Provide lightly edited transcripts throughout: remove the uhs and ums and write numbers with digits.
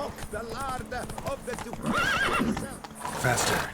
cook the lard of the Duke. Faster.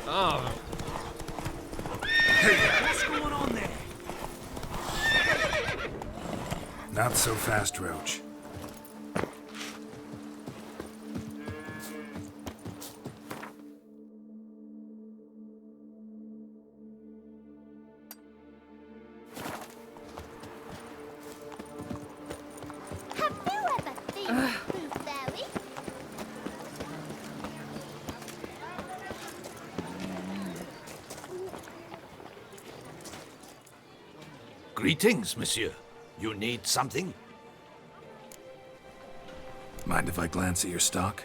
Oh. What's going on there? Not so fast, Roach. Have you ever seen a blue fairy? Greetings, monsieur. You need something? Mind if I glance at your stock?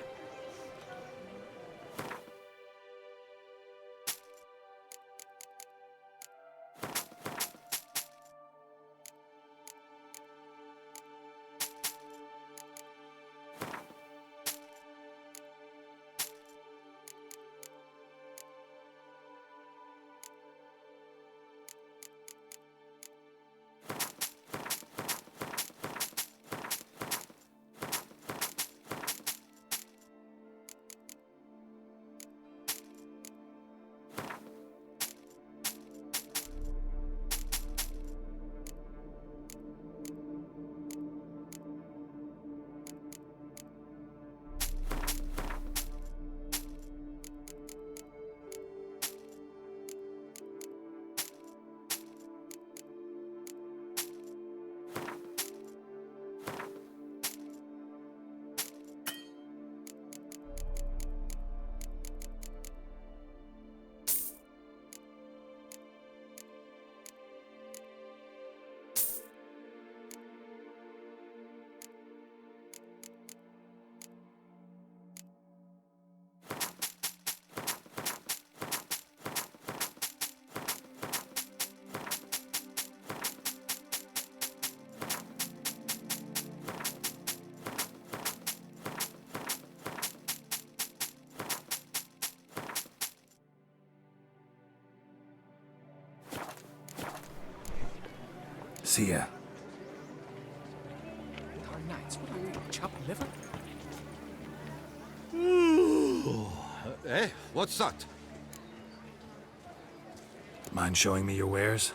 See ya. Darn nights, what are you, chopped liver? Hey, what's that? Mind showing me your wares?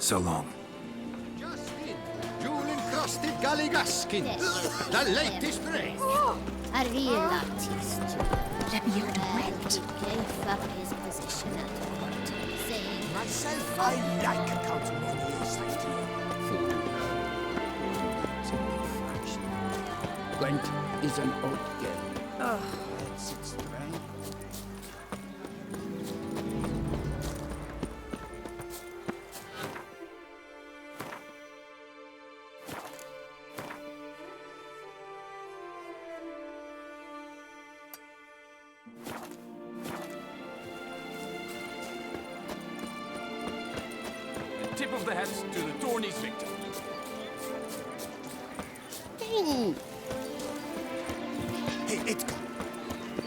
So long. Just in, jewel-encrusted galligaskins. The latest race. A real artist. Rabbi Welt. He gave up his position at court, saying, Myself, I like Count Monier's idea. Gwent is an old girl. Sits right. The tip of the hat to the tourney's victor. Ooh. Hey, Edgar.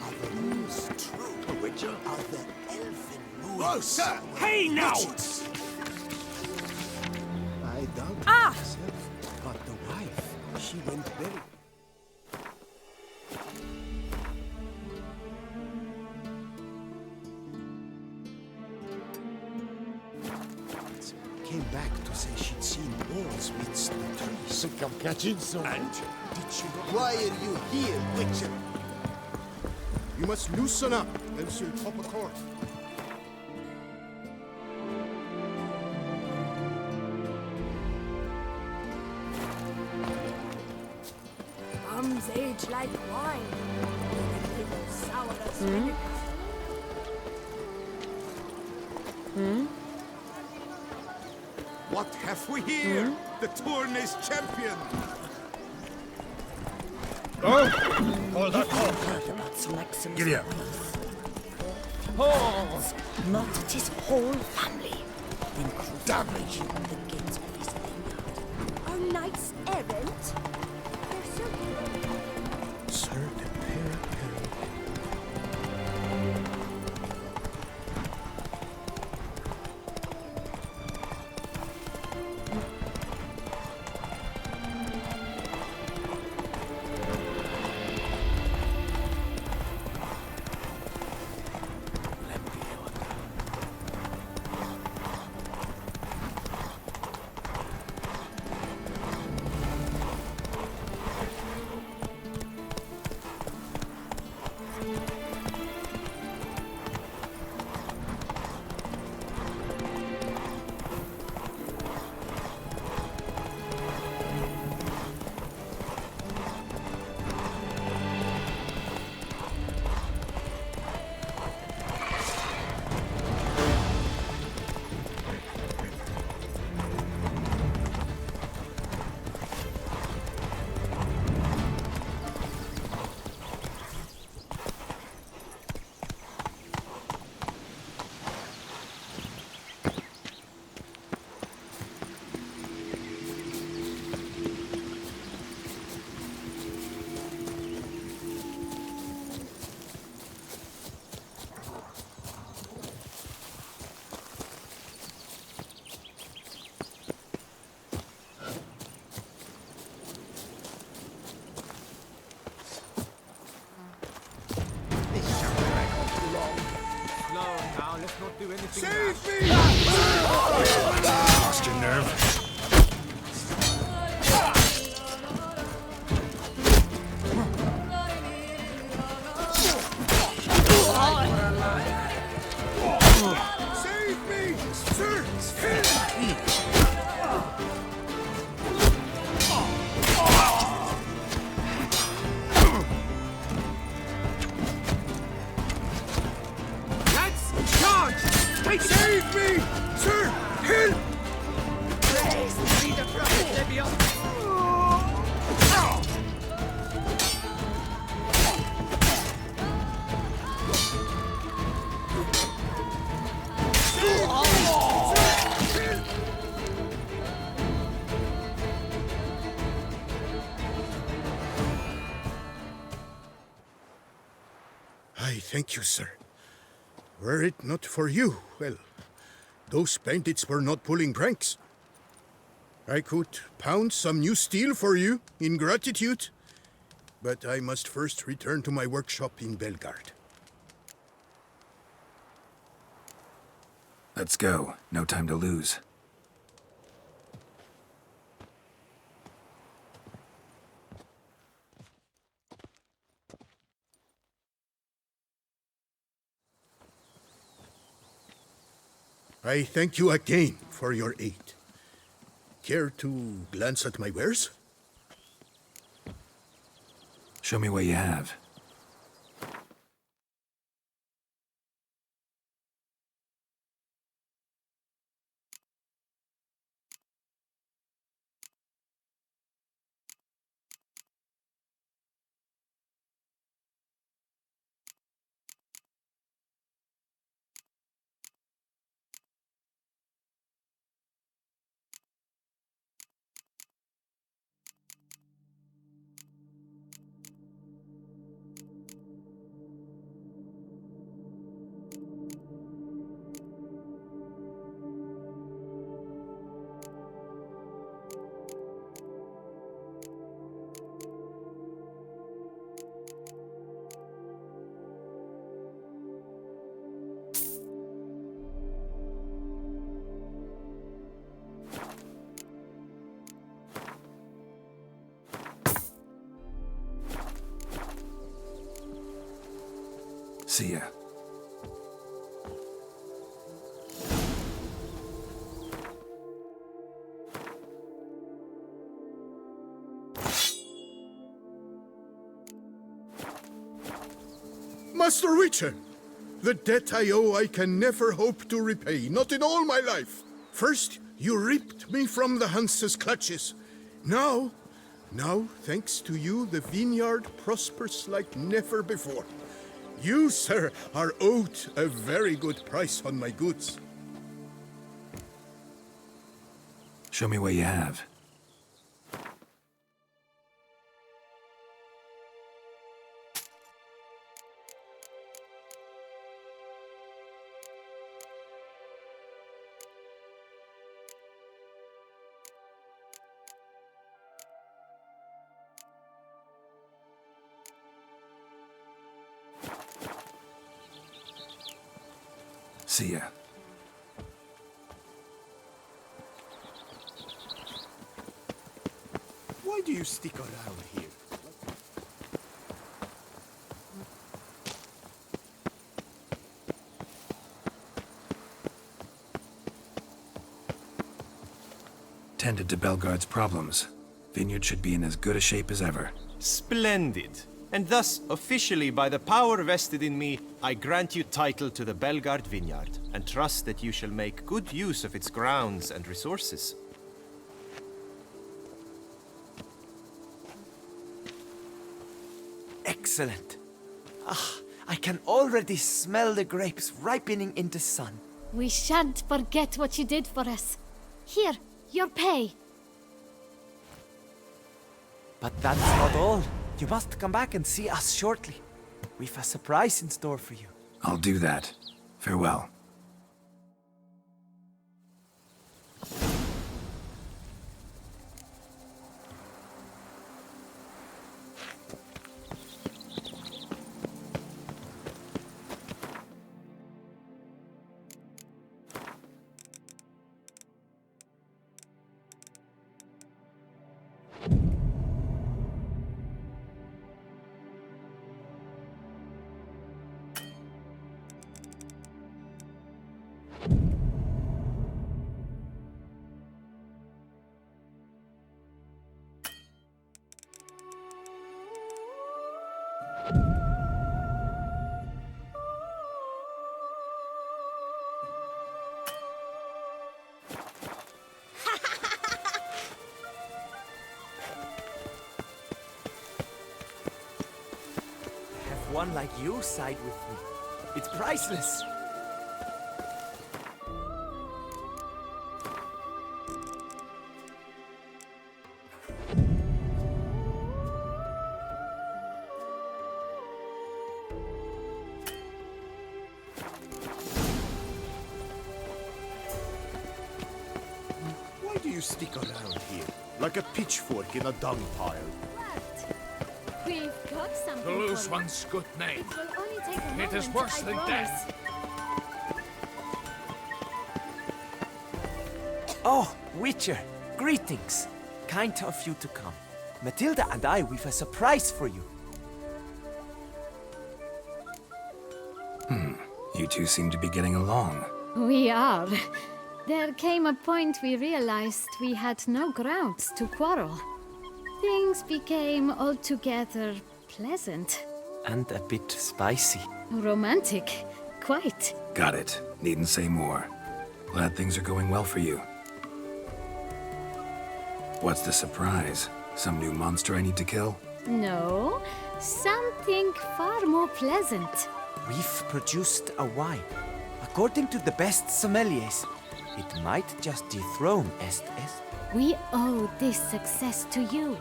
Are the rules true? Witcher? Are the elfin rules? Oh, sir! Hey now! I doubt myself, but the wife, she went very... Came back to say she'd seen wolves midst the trees. Come catching some. And did she not? Why are you here, Witcher? You must loosen up, else you'll pop a cork. Bums age like wine. People sour as vinegar. What have we here? The tourney's champion! Heard about Sir Maximus. Giddy up. Murdered his whole family. Then crucified on the gates of his vineyard. Are knights errant? They're so good. Sir de Pere. Let's not do anything Save me! Lost your nerve? Save me! Sir! Help me! Let's charge! Take it! Save me! Sir! Help! Praise be the prophet Leviathan! I thank you, sir. Were it not for you, well, those bandits were not pulling pranks. I could pound some new steel for you in gratitude, but I must first return to my workshop in Belgard. Let's go. No time to lose. I thank you again for your aid. Care to glance at my wares? Show me what you have. See ya. Master Witcher! The debt I owe I can never hope to repay, not in all my life. First, you ripped me from the Hanse's clutches. Now, thanks to you, the Vineyard prospers like never before. You, sir, are owed a very good price on my goods. Show me what you have. See ya. Why do you stick around here? Tended to Belgard's problems. Vineyard should be in as good a shape as ever. Splendid. And thus, officially, by the power vested in me, I grant you title to the Belgard Vineyard, and trust that you shall make good use of its grounds and resources. Excellent. I can already smell the grapes ripening in the sun. We shan't forget what you did for us. Here, your pay. But that's not all. You must come back and see us shortly. We've a surprise in store for you. I'll do that. Farewell. One like you side with me. It's priceless. Why do you stick around here? Like a pitchfork in a dung pile. We've got something. The loose for one's good name. you. It will only take a It is moment, worse I than promise. death. Oh, Witcher, greetings. Kind of you to come. Matilda and I, we've a surprise for you. You two seem to be getting along. We are. There came a point we realized we had no grounds to quarrel. Things became altogether pleasant. And a bit spicy. Romantic. Quite. Got it. Needn't say more. Glad things are going well for you. What's the surprise? Some new monster I need to kill? No, something far more pleasant. We've produced a wine. According to the best sommeliers, it might just dethrone Est. We owe this success to you.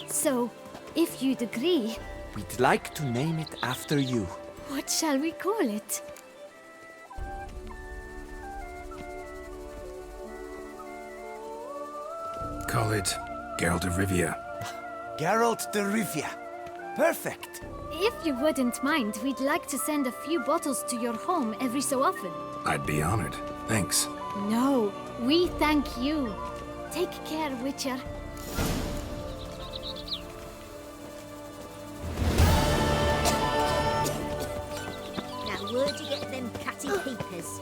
So, if you'd agree... We'd like to name it after you. What shall we call it? Call it Geralt of Rivia. Geralt de Rivia. Perfect. If you wouldn't mind, we'd like to send a few bottles to your home every so often. I'd be honored. Thanks. No, we thank you. Take care, Witcher. Now, where'd you get them catty peepers?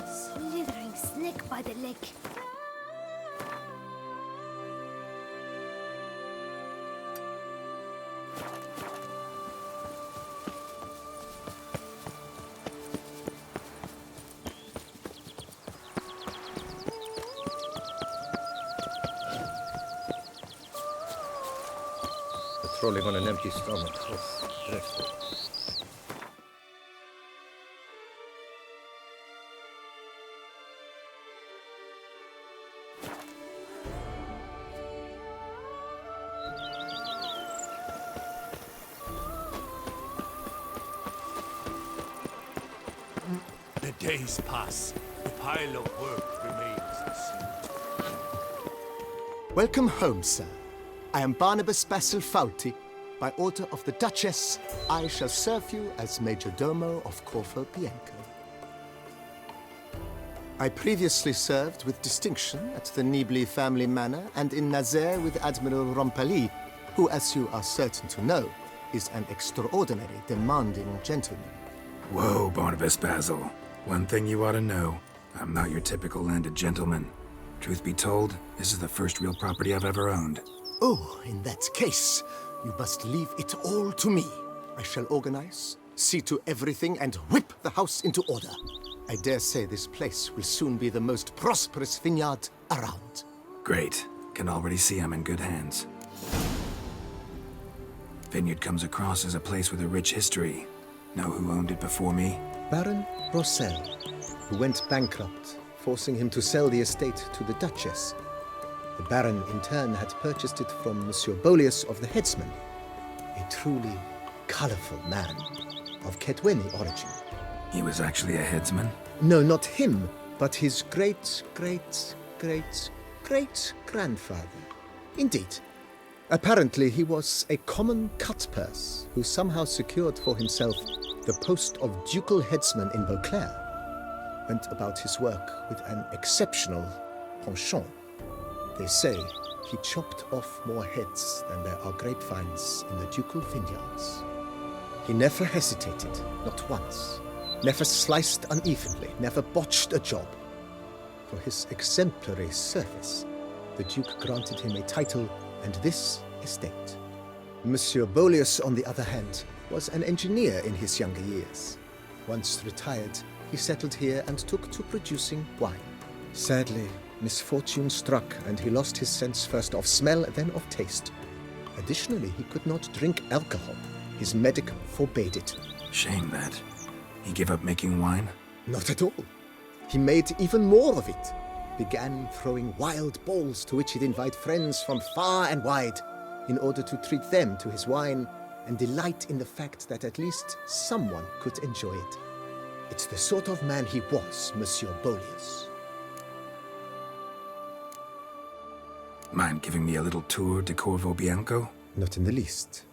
Slithering snake by the leg. Patrolling on an empty stomach. Oh, dreadful. The days pass. The pile of work remains the same. Welcome home, sir. I am Barnabas Basilfauti. By order of the Duchess, I shall serve you as Major Domo of Corvo Bianco. I previously served with distinction at the Nibli family manor and in Nazaire with Admiral Rompali, who, as you are certain to know, is an extraordinary, demanding gentleman. Whoa, Barnabas Basil. One thing you ought to know. I'm not your typical landed gentleman. Truth be told, this is the first real property I've ever owned. Oh, in that case, you must leave it all to me. I shall organize, see to everything, and whip the house into order. I dare say this place will soon be the most prosperous vineyard around. Great. Can already see I'm in good hands. Vineyard comes across as a place with a rich history. Know who owned it before me? Baron Rossel, who went bankrupt, forcing him to sell the estate to the Duchess. The Baron, in turn, had purchased it from Monsieur Bolius of the Headsman, a truly colorful man of Ketweni origin. He was actually a headsman? No, not him, but his great-great-great-great-grandfather. Indeed. Apparently, he was a common cut-purse who somehow secured for himself the post of ducal headsman in Beauclair. Went about his work with an exceptional penchant. They say he chopped off more heads than there are grapevines in the ducal vineyards. He never hesitated, not once. Never sliced unevenly, never botched a job. For his exemplary service, the Duke granted him a title and this estate. Monsieur Bolius, on the other hand, was an engineer in his younger years. Once retired, he settled here and took to producing wine. Sadly, misfortune struck and he lost his sense first of smell, then of taste. Additionally, he could not drink alcohol. His medic forbade it. Shame that. He gave up making wine? Not at all. He made even more of it. Began throwing wild balls to which he'd invite friends from far and wide in order to treat them to his wine and delight in the fact that at least someone could enjoy it. It's the sort of man he was, Monsieur Bolius. Mind giving me a little tour de Corvo Bianco? Not in the least.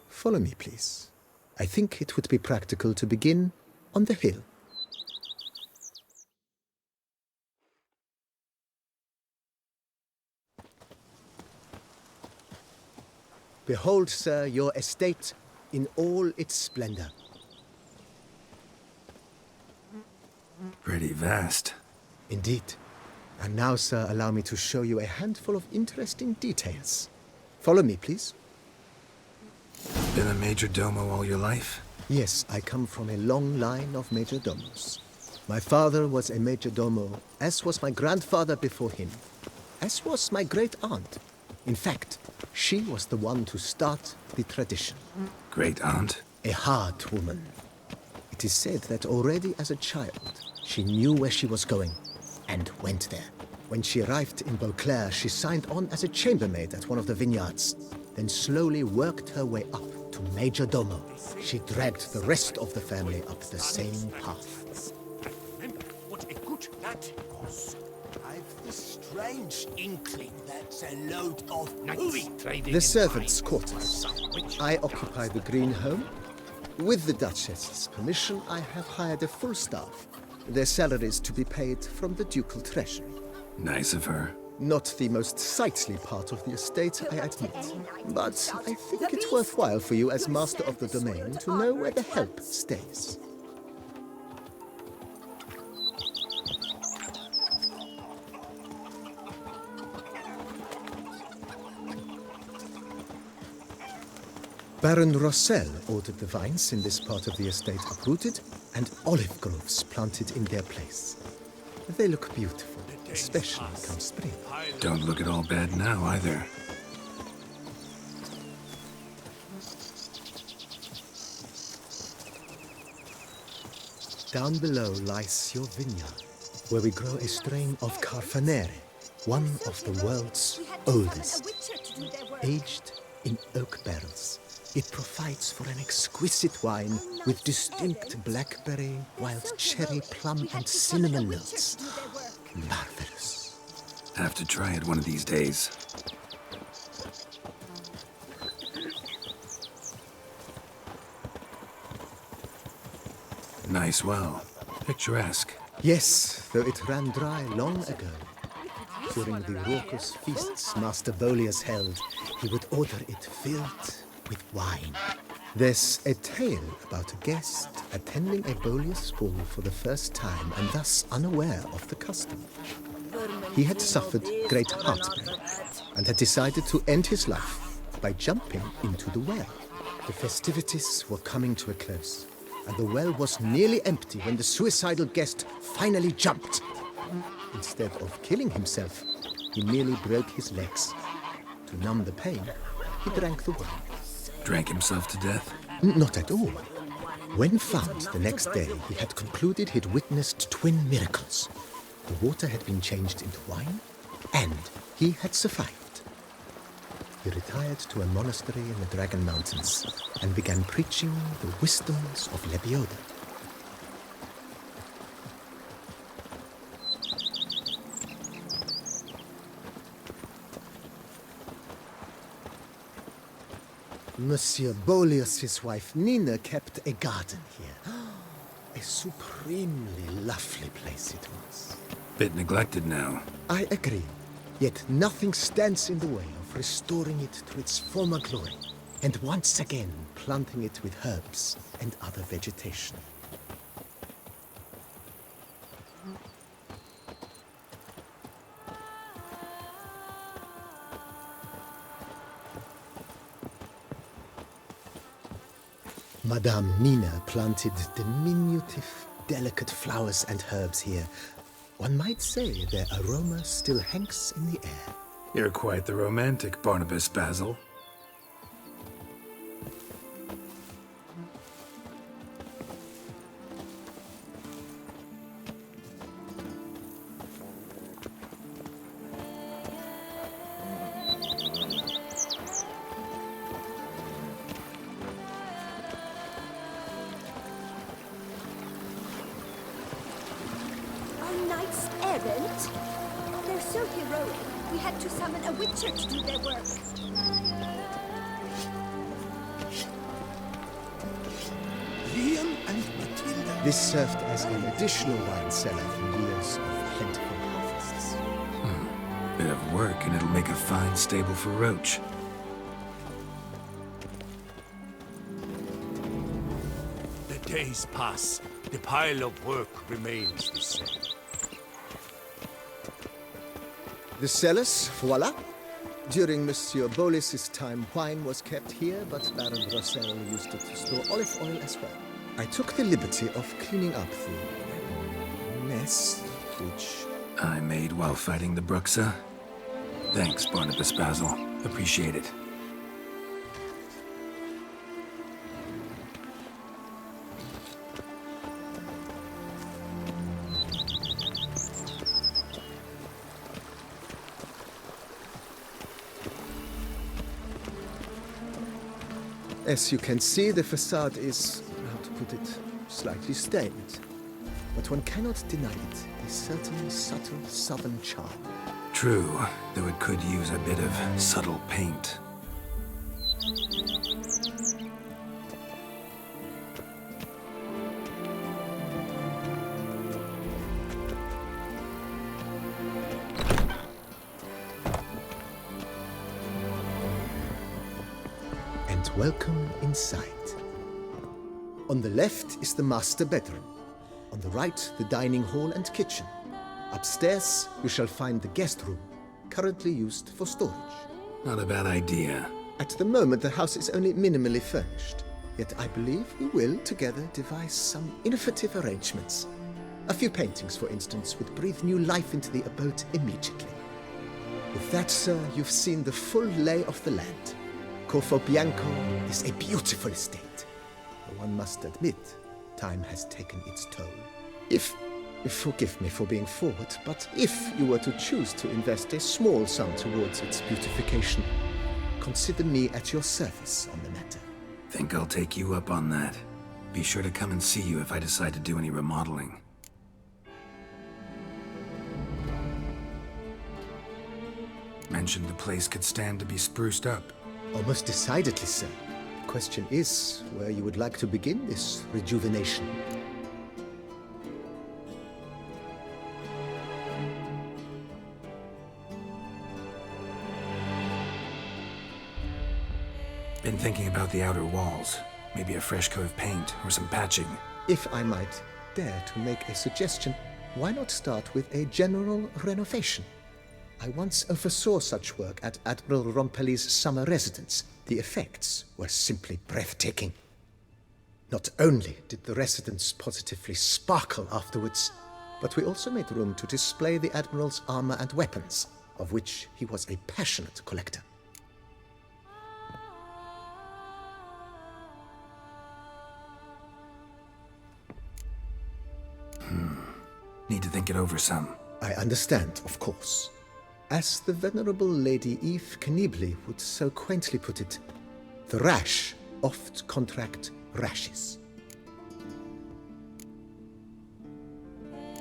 Follow me, please. I think it would be practical to begin on the hill. Behold, sir, your estate in all its splendor. Pretty vast. Indeed. And now, sir, allow me to show you a handful of interesting details. Follow me, please. Been a major domo all your life? Yes, I come from a long line of major domos. My father was a major domo, as was my grandfather before him, as was my great aunt. In fact, she was the one to start the tradition. Great aunt? A hard woman. It is said that already as a child, she knew where she was going and went there. When she arrived in Beauclair, she signed on as a chambermaid at one of the vineyards, then slowly worked her way up to major domo. She dragged the rest of the family up the same path. Remember what a good lad he was. I've this strange inkling that's a load of movie trading. The servants' quarters. I occupy the green home. With the Duchess's permission, I have hired a full staff. Their salaries to be paid from the ducal treasury. Nice of her. Not the most sightly part of the estate, I admit. But I think it's worthwhile for you as master of the domain to know where the help stays. Baron Rossel ordered the vines in this part of the estate uprooted and olive groves planted in their place. They look beautiful, especially come spring. Don't look at all bad now, either. Down below lies your vineyard, where we grow a strain of Carfanere, one of the world's oldest, aged in oak barrels. It provides for an exquisite wine with distinct blackberry, wild cherry, plum, and cinnamon notes. Marvelous. Have to try it one of these days. Nice well. Picturesque. Yes, though it ran dry long ago. During the raucous feasts Master Bolius held, he would order it filled with wine. There's a tale about a guest attending a Bolius ball for the first time and thus unaware of the custom. He had suffered great heartburn and had decided to end his life by jumping into the well. The festivities were coming to a close, and the well was nearly empty when the suicidal guest finally jumped. Instead of killing himself, he merely broke his legs. To numb the pain, he drank the wine. Drank himself to death? Not at all. When found the next day, he had concluded he'd witnessed twin miracles. The water had been changed into wine, and he had survived. He retired to a monastery in the Dragon Mountains and began preaching the wisdoms of Lebioda. Monsieur Bolius's wife Nina kept a garden here. A supremely lovely place it was. Bit neglected now. I agree. Yet nothing stands in the way of restoring it to its former glory, and once again planting it with herbs and other vegetation. Madame Nina planted diminutive, delicate flowers and herbs here. One might say their aroma still hangs in the air. You're quite the romantic, Barnabas Basil. errant? They're so heroic, we had to summon a witcher to do their work. Liam and Matilda. This served as an additional wine cellar in years of plentiful harvests. Bit of work, and it'll make a fine stable for Roach. The days pass. The pile of work remains the same. The cellars, voila. During Monsieur Bolis's time, wine was kept here, but Baron Rossel used it to store olive oil as well. I took the liberty of cleaning up the mess, which I made while fighting the Bruxa. Thanks, Barnabas Basil. Appreciate it. As you can see, the facade is, how to put it, slightly stained. But one cannot deny it, a certain subtle southern charm. True, though it could use a bit of subtle paint. And welcome inside. On the left is the master bedroom. On the right, the dining hall and kitchen. Upstairs, you shall find the guest room, currently used for storage. Not a bad idea. At the moment, the house is only minimally furnished. Yet I believe we will, together, devise some innovative arrangements. A few paintings, for instance, would breathe new life into the abode immediately. With that, sir, you've seen the full lay of the land. Corfo Bianco is a beautiful estate. But one must admit, time has taken its toll. Forgive me for being forward, but if you were to choose to invest a small sum towards its beautification, consider me at your service on the matter. Think I'll take you up on that. Be sure to come and see you if I decide to do any remodeling. Mentioned the place could stand to be spruced up. Almost decidedly, sir. The question is where you would like to begin this rejuvenation. Been thinking about the outer walls. Maybe a fresh coat of paint or some patching. If I might dare to make a suggestion, why not start with a general renovation? I once oversaw such work at Admiral Rompelli's summer residence. The effects were simply breathtaking. Not only did the residence positively sparkle afterwards, but we also made room to display the Admiral's armor and weapons, of which he was a passionate collector. Need to think it over some. I understand, of course. As the venerable Lady Eve Knibley would so quaintly put it, the rash oft contract rashes.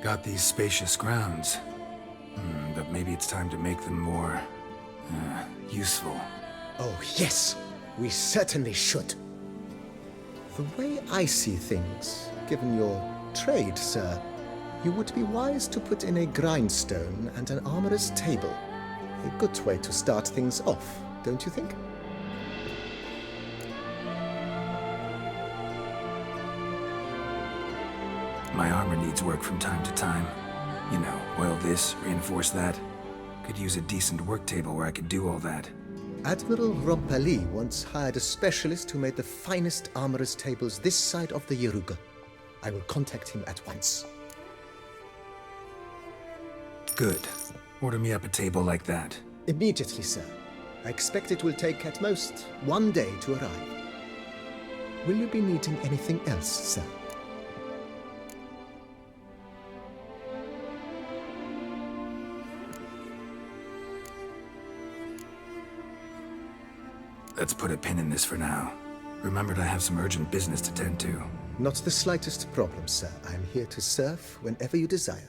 Got these spacious grounds. But maybe it's time to make them more... useful. Oh, yes! We certainly should. The way I see things, given your trade, sir, you would be wise to put in a grindstone and an armorer's table. A good way to start things off, don't you think? My armor needs work from time to time. You know, oil this, reinforce that. Could use a decent work table where I could do all that. Admiral Rompelli once hired a specialist who made the finest armorer's tables this side of the Yaruga. I will contact him at once. Good. Order me up a table like that. Immediately, sir. I expect it will take at most 1 day to arrive. Will you be needing anything else, sir? Let's put a pin in this for now. Remembered I have some urgent business to tend to. Not the slightest problem, sir. I am here to serve whenever you desire.